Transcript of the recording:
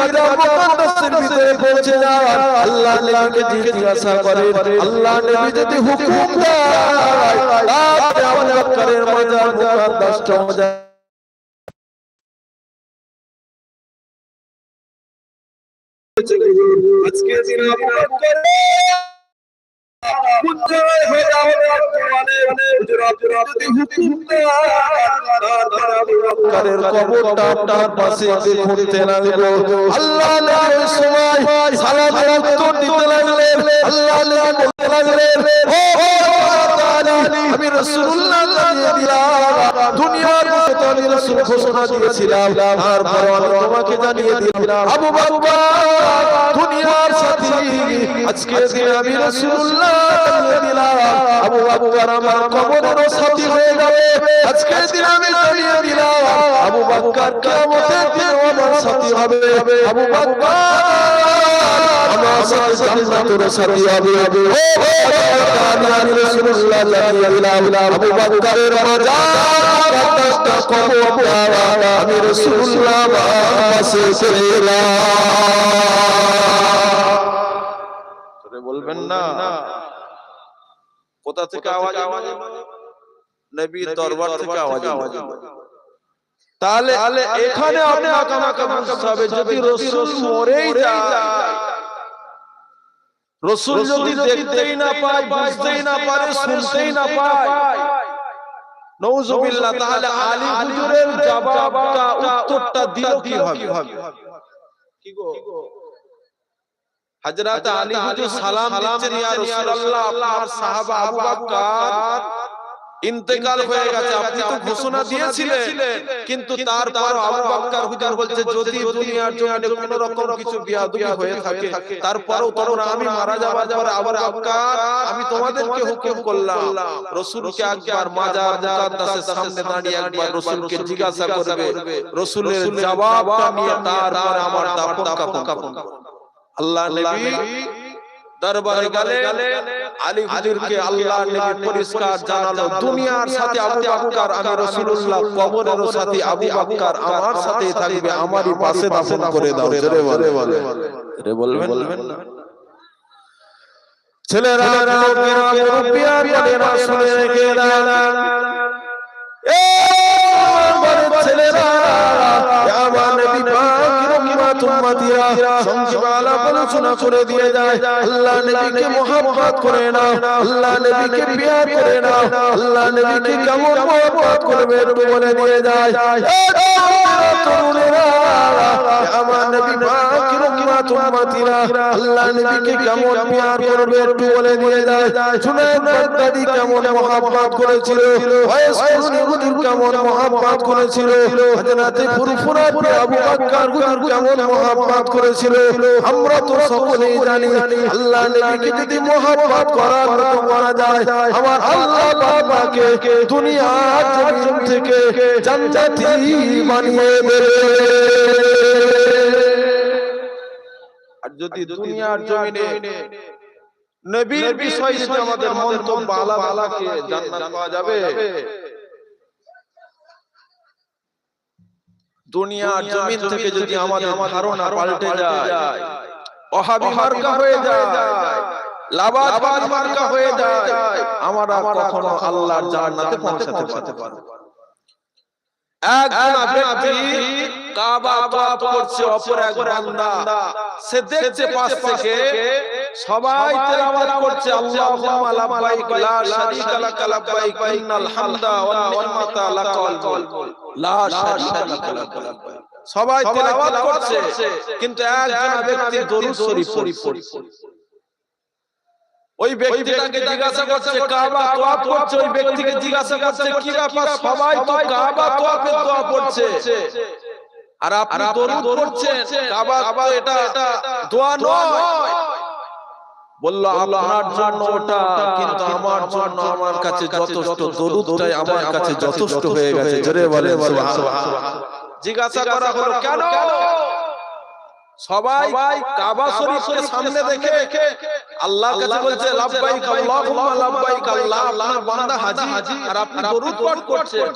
বাইতুল মুকাদ্দাসের ভিতরে পৌঁছে যায় আল্লাহ নবীকে জিজ্ঞাসা করে আল্লাহ নবী যদি হুকুম দেয় তাহলে আবু বকরের মাজার মুকাদ্দাসটা আজকে দিন আবু বকর মুজাহিদ হয়ে যাবে বর্তমানে হুজুরাত যদি হুকুম দেয় তাহলে আবু বকরের কবরটা আপনার পাশে খুঁড়তে লাগলো আল্লাহ নবী ওই সময় সালাতের উত্তর দিতে লাগলেন আল্লাহ নবী বলতে লাগলেন ও আমি রাসূলুল্লাহ জানিয়ে দিলাম দুনিয়ার মধ্যে তো আমি রাসূল ঘোষণা দিয়েছিলাম তারপর আমি তোমাকে জানিয়ে দিলাম আবু বকর দুনিয়ার সাথী আজকে দিন আমি রাসূলুল্লাহ জানিয়ে দিলাম আবু বকর আমার কবরের সাথী হয়ে যাবে আজকে দিন আমি জানিয়ে দিলাম আবু বকর কিয়ামতের দিন আমার সাথী হবে আবু বকর আমার সাথে জান্নাতের সাথী হবে আমি রাসূলুল্লাহ জানিয়ে দিলাম আবু বকরের মাজার মুকাদ্দাসটা কবর আমি রাসূলুল্লাহ পাশে ছিলাম বলবেন না কোথা থেকে আওয়াজ নবীর দরবার থেকে আওয়াজ তাহলে এখানে আপনাকে আমাকে বুঝতে হবে যদি রাসূল মরেই যায় রাসূল যদি দেখতেই না পায় বুঝতেই না পারে শুনতেই না পায় নাউযুবিল্লাহ তাহলে আলী হুজুরের জবাবটা উত্তরটা দিল কি হবে কি গো হযরত আলী হুজুর সালাম দিচ্ছেন ইয়া রাসূলুল্লাহ আপনার সাহাবা আবু বকর ইন্তেকাল হয়ে গেছে আপনি তো ঘোষণা দিয়েছিলেন কিন্তু তারপর আবু বকর হুজুর বলছে যদি দুনিয়ার জমিনে কোনো রকম কিছু বিয়াদবি হয়ে থাকে তারপরেও তোমরা আমি মারা যাওয়ার পরে আবু বকর আমি তোমাদেরকে হুকুম করলাম রাসূলকে একবার মাজার মুকাদ্দাসের সামনে দাঁড়িয়ে একবার রাসূলকে জিজ্ঞাসা করবে রাসূলের জবাবটা নিয়ে তারপর আমার দাফন কাফন আল্লাহ নবী দরবারে গেলেন আলী হুজুরকে আল্লাহ নবী পরিষ্কার জানালো দুনিয়ার সাথে আবু বকর আমি রাসূলুল্লাহ কবরের সাথে আবু বকর আমার সাথেই থাকবে আমারই পাশে দাফন করে দাও রে বলবেন না ছেলেরা লোকেরা মুরব্বিয়ান বলে রাসূলে রেখে দেন এ আমার ছেলেরা আমার নবী পাক উম্মতিরা সংক্ষেপে আলোচনা করে দিয়ে যায় আল্লাহ নবীকে মুহাব্বত করে নাও আল্লাহ নবীকে প্যার করে নাও আল্লাহ নবীকে কেমন মুহাব্বত করবে একটু বলে দিয়ে যায় তরুণেরা আমার নবী পাক উম্মতিরা আল্লাহ নবীকে কেমন প্যার করবে একটু বলে দিয়ে যায় শুনে বাগদাদি কেমন মুহাব্বত করেছিল ওয়াইসুনি হুজুর কেমন মুহাব্বত করেছিল হযরত ফুরফুরা আবু বকর হুজুর কেমন মুহাব্বত করেছিল আমরা তো সকলেই জানি আল্লাহ নবীকে যদি মুহাব্বত করার মতো করা যায় আমার আল্লাহ বাবাকে দুনিয়ার জমিন থেকে জান্নাতি বানিয়ে দেবে আর যদি দুনিয়ার জমিনে নবীর বিষয়ে যদি আমাদের মন্তব্য আলাদাকে জান্নাত পাওয়া যাবে দুনিয়ার জমিন থেকে যদি আমাদের ধারণা পাল্টে যায় ওহাবি মার্কা হয়ে যায় লাবাদ মার্কা হয়ে যায় আমরা কখনো আল্লাহর জান্নাতে পৌঁছাতে পারবো না একজন ব্যক্তি কাবা তাওয়াফ করছে অপর এক বান্দা সে দেখছে পাশ থেকে সবাই তেলাওয়াত করছে আল্লাহুম্মা লাব্বাইক লা শারীকা লাক লাব্বাইক ইন্নাল হামদা ওয়ান নি'মাতা লাকাল মুলক লা শারীকা লাক সবাই তেলাওয়াত করছে কিন্তু একজন ব্যক্তি দরুদ শরীফ পড়ছে ওই ব্যক্তিটাকে জিজ্ঞাসা করছে কাবা তাওয়াফ করছে ওই ব্যক্তিকে জিজ্ঞাসা করছে কি ব্যাপার সবাই তো কাবা তাওয়াফের দোয়া পড়ছে আর আপনি দরুদ পড়ছেন কাবা এটা দোয়া নয় বলল আপনার জন্য ওটা কিন্তু আমার জন্য আমার কাছে যথেষ্ট দরুদটাই আমার কাছে যথেষ্ট হয়ে গেছে জোরে বলেন সুবহানাল্লাহ জিজ্ঞাসা করা হলো কেন সবাই কাবা শরীফকে সামনে দেখে আল্লাহর কাছে বলছে লাব্বাইক আল্লাহুম্মা লাব্বাইক আল্লাহ আপনার বান্দা হাজী আর আপনি দরুদ পাঠ করছেন